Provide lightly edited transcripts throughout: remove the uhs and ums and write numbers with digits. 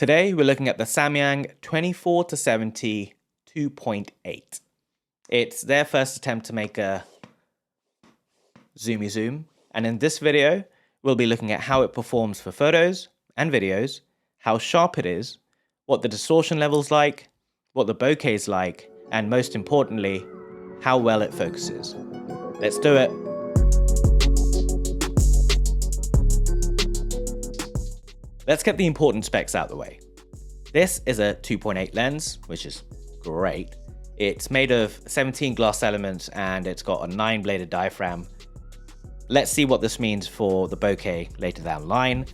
Today we're looking at the Samyang 24-70 2.8. It's their first attempt to make a zoomy zoom, and in this video we'll be looking at how it performs for photos and videos, how sharp it is, what the distortion level's like, what the bokeh is like, and most importantly, how well it focuses. Let's do it. Let's get the important specs out of the way. This is a 2.8 lens, which is great. It's made of 17 glass elements and it's got a 9-bladed diaphragm. Let's see what this means for the bokeh later down the line.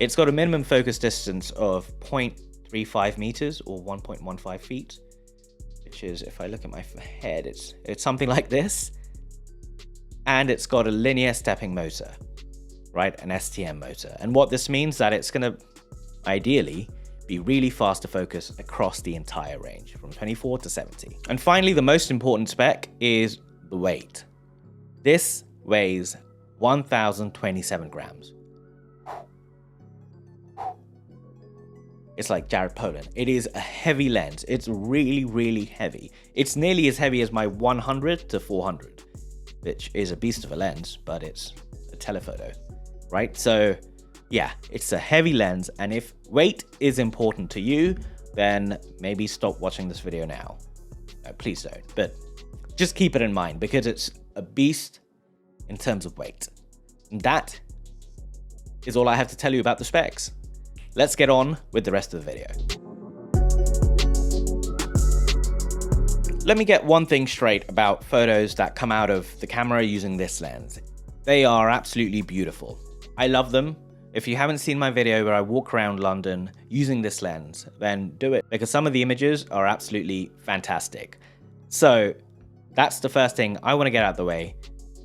It's got a minimum focus distance of 0.35 meters or 1.15 feet, which is, if I look at my head, it's something like this. And it's got a linear stepping motor, right? An STM motor. And what this means that it's going to ideally be really fast to focus across the entire range from 24 to 70. And finally, the most important spec is the weight. This weighs 1,027 grams. It's like Jared Polin. It is a heavy lens. It's really, really heavy. It's nearly as heavy as my 100 to 400, which is a beast of a lens, but it's a telephoto, right? So yeah, it's a heavy lens, and if weight is important to you, then maybe stop watching this video now. No, please don't, but just keep it in mind because it's a beast in terms of weight. And that is all I have to tell you about the specs. Let's get on with the rest of the video. Let me get one thing straight about photos that come out of the camera using this lens. They are absolutely beautiful. I love them. If you haven't seen my video where I walk around London using this lens, then do it, because some of the images are absolutely fantastic. So that's the first thing I want to get out of the way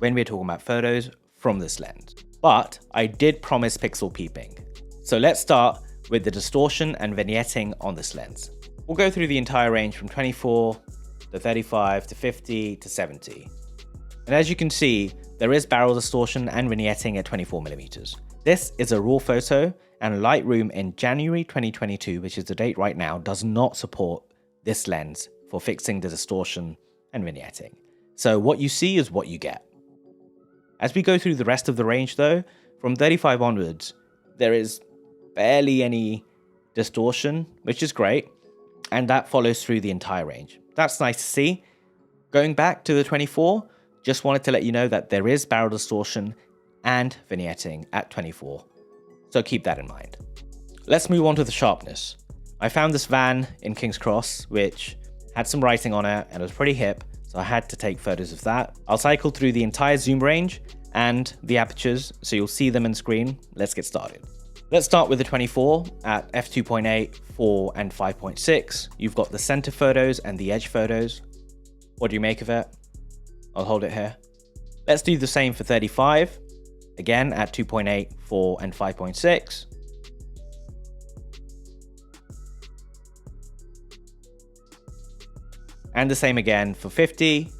when we're talking about photos from this lens. But I did promise pixel peeping. So let's start with the distortion and vignetting on this lens. We'll go through the entire range from 24 to 35 to 50 to 70. And as you can see, there is barrel distortion and vignetting at 24mm. This is a raw photo, and Lightroom in January 2022, which is the date right now, does not support this lens for fixing the distortion and vignetting. So what you see is what you get. As we go through the rest of the range though, from 35 onwards, there is barely any distortion, which is great, and that follows through the entire range. That's nice to see. Going back to the 24, just wanted to let you know that there is barrel distortion and vignetting at 24, so keep that in mind. Let's move on to the sharpness. I found this van in King's Cross which had some writing on it and it was pretty hip, so I had to take photos of that. I'll cycle through the entire zoom range and the apertures so you'll see them on screen. Let's get started. Let's start with the 24 at f2.8, 4 and 5.6. You've got the center photos and the edge photos. What do you make of it? I'll hold it here. Let's do the same for 35. Again at 2.8, 4 and 5.6. And the same again for 50.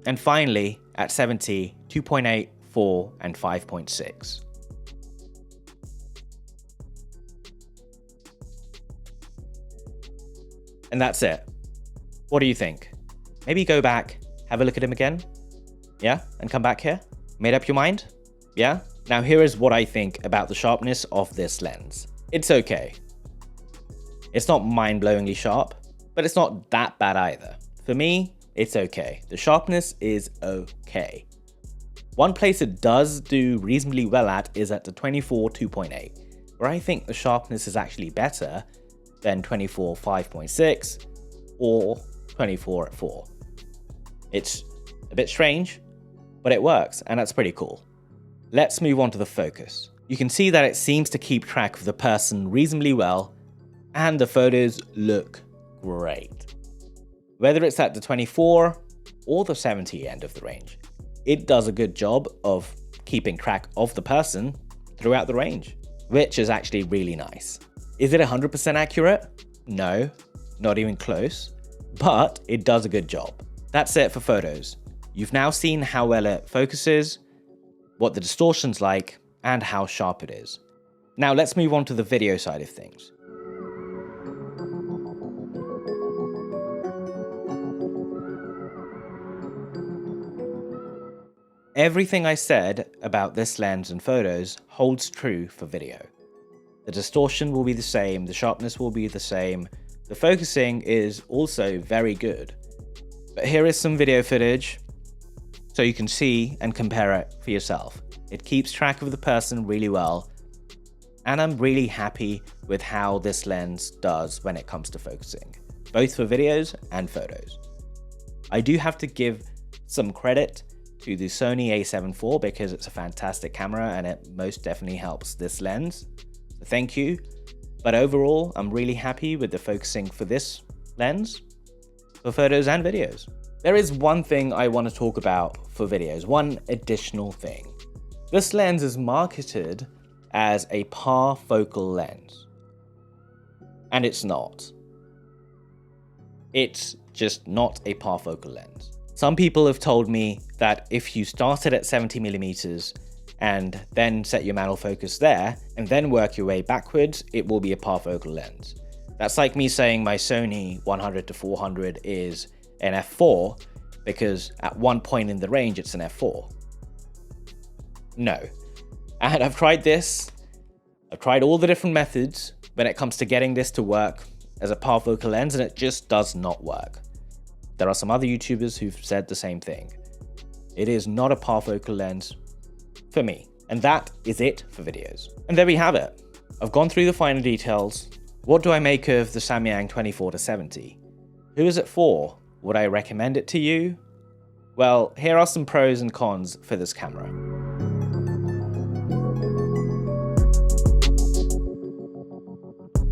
And finally at 70, 2.8, 4 and 5.6. And that's it. What do you think? Maybe go back, have a look at him again? Yeah? And come back here? Made up your mind? Yeah? Now here is what I think about the sharpness of this lens. It's okay. It's not mind-blowingly sharp, but it's not that bad either. For me, it's okay. The sharpness is okay. One place it does do reasonably well at is at the 24 2.8, where I think the sharpness is actually better than 24 5.6 or 24 at 4. It's a bit strange, but it works, and that's pretty cool. Let's move on to the focus. You can see that it seems to keep track of the person reasonably well, and the photos look great. Whether it's at the 24 or the 70 end of the range, it does a good job of keeping track of the person throughout the range, which is actually really nice. Is it 100% accurate? No, not even close, but it does a good job. That's it for photos. You've now seen how well it focuses, what the distortion's like, and how sharp it is. Now let's move on to the video side of things. Everything I said about this lens and photos holds true for video. The distortion will be the same, the sharpness will be the same, the focusing is also very good. But here is some video footage so you can see and compare it for yourself. It keeps track of the person really well, and I'm really happy with how this lens does when it comes to focusing, both for videos and photos. I do have to give some credit to the Sony A7IV because it's a fantastic camera and it most definitely helps this lens. So thank you. But overall, I'm really happy with the focusing for this lens, for photos and videos. There is one thing I want to talk about for videos, one additional thing. This lens is marketed as a parfocal lens, and it's not. It's just not a parfocal lens. Some people have told me that if you started at 70mm and then set your manual focus there and then work your way backwards, it will be a parfocal lens. That's like me saying my Sony 100-400 is an F4 because at one point in the range it's an F4. No. And I've tried this. I've tried all the different methods when it comes to getting this to work as a parfocal lens, and it just does not work. There are some other YouTubers who've said the same thing. It is not a parfocal lens for me. And that is it for videos. And there we have it. I've gone through the finer details. What do I make of the Samyang 24-70? Who is it for? Would I recommend it to you? Well, here are some pros and cons for this camera.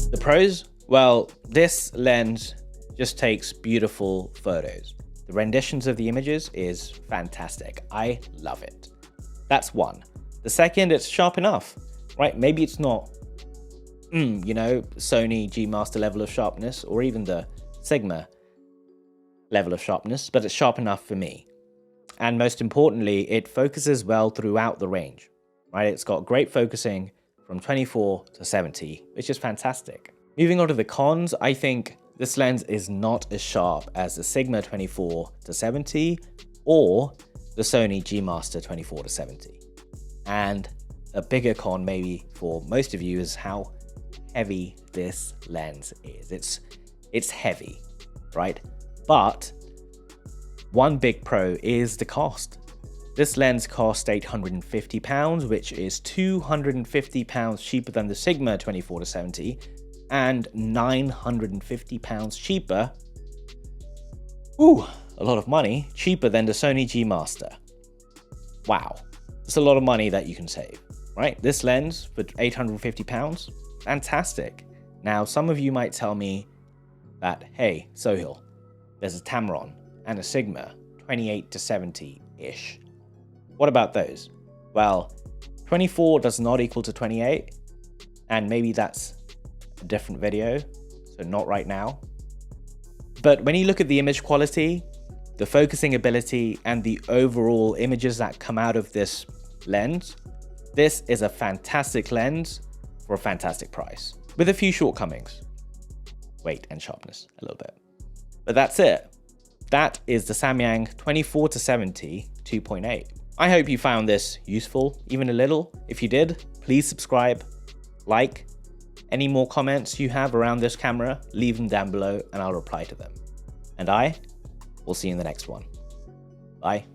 The pros? Well, this lens just takes beautiful photos. The renditions of the images is fantastic. I love it. That's one. The second, it's sharp enough, right? Maybe it's not, Sony G Master level of sharpness or even the Sigma level of sharpness, but it's sharp enough for me. And most importantly, it focuses well throughout the range, right? It's got great focusing from 24 to 70, which is fantastic. Moving on to the cons, I think this lens is not as sharp as the Sigma 24-70 or the Sony G Master 24-70. And a bigger con maybe for most of you is how heavy this lens is. It's heavy, right? But one big pro is the cost. This lens cost £850, which is £250 cheaper than the Sigma 24-70 and £950 cheaper. Ooh, a lot of money, cheaper than the Sony G Master. Wow, that's a lot of money that you can save, right? This lens for £850, fantastic. Now, some of you might tell me that, hey, Sohail, there's a Tamron and a Sigma 28-70-ish. What about those? Well, 24 does not equal to 28, and maybe that's a different video, so not right now. But when you look at the image quality, the focusing ability, and the overall images that come out of this lens, this is a fantastic lens for a fantastic price, with a few shortcomings. Weight and sharpness a little bit. But that's it. That is the Samyang 24-70 2.8. I hope you found this useful, even a little. If you did, please subscribe, like. Any more comments you have around this camera, leave them down below and I'll reply to them. And I will see you in the next one. Bye.